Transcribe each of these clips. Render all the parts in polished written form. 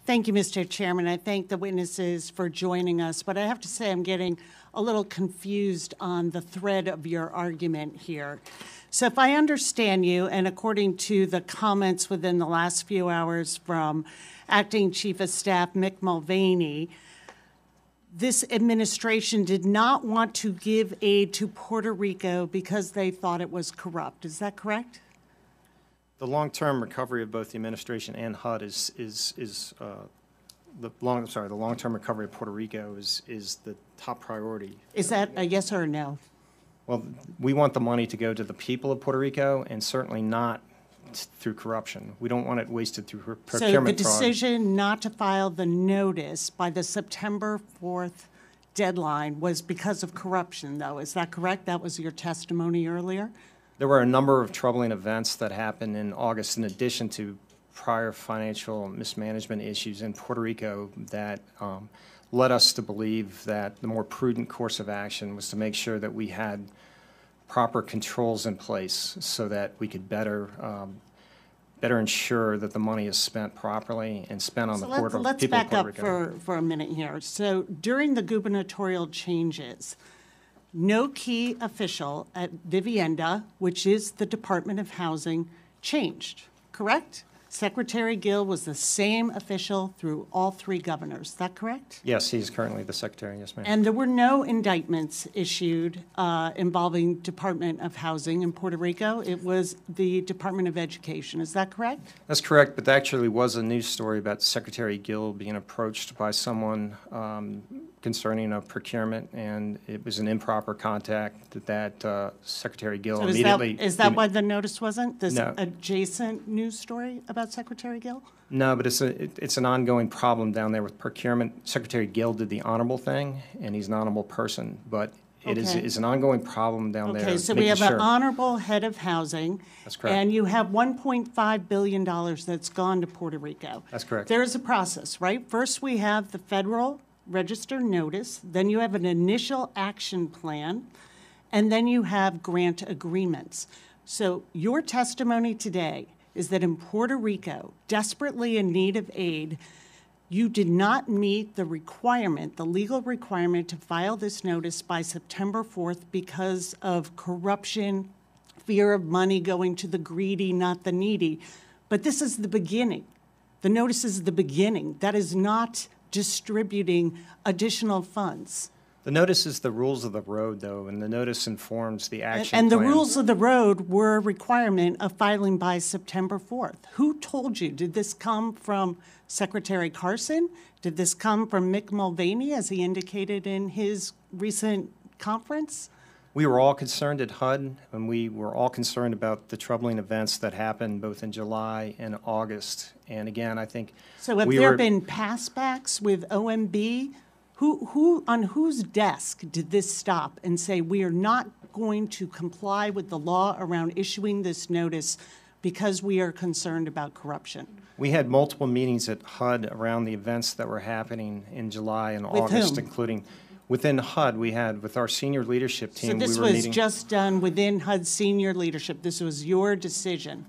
Thank you, Mr. Chairman. I thank the witnesses for joining us, but I have to say I'm getting a little confused on the thread of your argument here. So if I understand you, and according to the comments within the last few hours from Acting Chief of Staff Mick Mulvaney, this administration did not want to give aid to Puerto Rico because they thought it was corrupt. Is that correct? The long-term recovery of both the administration and HUD the long-term recovery of Puerto Rico is the top priority. Is that a yes or a no? Well, we want the money to go to the people of Puerto Rico, and certainly not through corruption. We don't want it wasted through procurement fraud. So the decision not to file the notice by the September 4th deadline was because of corruption, though. Is that correct? That was your testimony earlier? There were a number of troubling events that happened in August in addition to prior financial mismanagement issues in Puerto Rico that led us to believe that the more prudent course of action was to make sure that we had proper controls in place so that we could better ensure that the money is spent properly and spent on the people of Puerto Rico. Let's back up for a minute here. So during the gubernatorial changes, no key official at Vivienda, which is the Department of Housing, changed, correct? Secretary Gill was the same official through all three governors. Is that correct? Yes, he's currently the secretary. Yes, ma'am. And there were no indictments issued involving Department of Housing in Puerto Rico. It was the Department of Education. Is that correct? That's correct, but there actually was a news story about Secretary Gill being approached by someone concerning a procurement, and it was an improper contact that Secretary Gill immediately... Is that why the notice wasn't? This No. adjacent news story about Secretary Gill? No, but it's an ongoing problem down there with procurement. Secretary Gill did the honorable thing, and he's an honorable person, but it is an ongoing problem down there. Okay, so we have an honorable head of housing. That's correct. And you have $1.5 billion that's gone to Puerto Rico. That's correct. There is a process, right? First, we have the federal register notice, then you have an initial action plan, and then you have grant agreements. So your testimony today is that in Puerto Rico, desperately in need of aid, you did not meet the requirement, the legal requirement to file this notice by September 4th because of corruption, fear of money going to the greedy, not the needy. But this is the beginning. The notice is the beginning. That is not distributing additional funds. The notice is the rules of the road, though, and the notice informs the action And the plan. rules of the road were a requirement of filing by September 4th. Who told you? Did this come from Secretary Carson? Did this come from Mick Mulvaney, as he indicated in his recent conference? We were all concerned at HUD, and we were all concerned about the troubling events that happened both in July and August. And again, I think so. Have there been passbacks with OMB? Who on whose desk did this stop and say we are not going to comply with the law around issuing this notice because we are concerned about corruption? We had multiple meetings at HUD around the events that were happening in July and August, whom? including within HUD. We had with our senior leadership team. So this was just done within HUD senior leadership. This was your decision.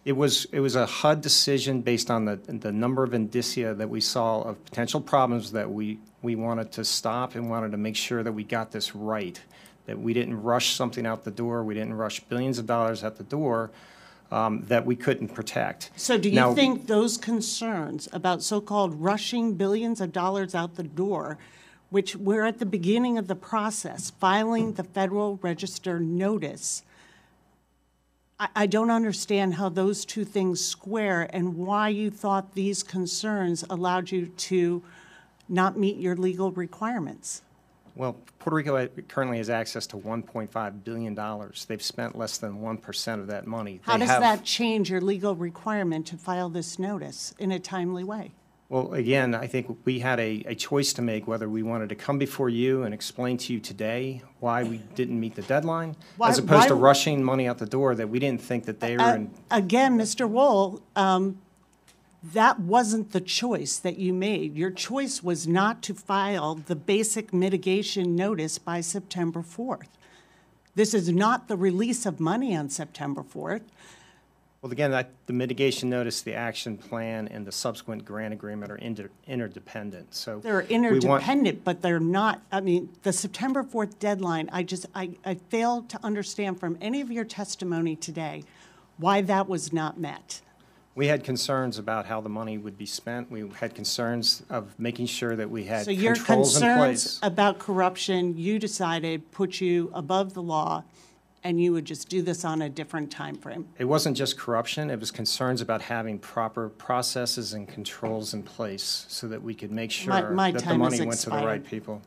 It was a HUD decision based on the number of indicia that we saw of potential problems that we wanted to stop and wanted to make sure that we got this right, that we didn't rush something out the door, we didn't rush billions of dollars out the door that we couldn't protect. So do you think those concerns about so-called rushing billions of dollars out the door, which we're at the beginning of the process, filing the Federal Register notice, I don't understand how those two things square and why you thought these concerns allowed you to not meet your legal requirements. Well, Puerto Rico currently has access to $1.5 billion. They've spent less than 1% of that money. How does that change your legal requirement to file this notice in a timely way? Well, again, I think we had a choice to make whether we wanted to come before you and explain to you today why we didn't meet the deadline, as opposed to rushing money out the door that we didn't think that they were in. Again, Mr. Wohl, that wasn't the choice that you made. Your choice was not to file the basic mitigation notice by September 4th. This is not the release of money on September 4th. Well, again, the mitigation notice, the action plan, and the subsequent grant agreement are interdependent, so. They're interdependent, but they're not, I mean, the September 4th deadline, I fail to understand from any of your testimony today why that was not met. We had concerns about how the money would be spent. We had concerns of making sure that we had So your controls in concerns place. about corruption, you decided put you above the law, and you would just do this on a different time frame. It wasn't just corruption, it was concerns about having proper processes and controls in place so that we could make sure My that the time has money went to the right expired. people.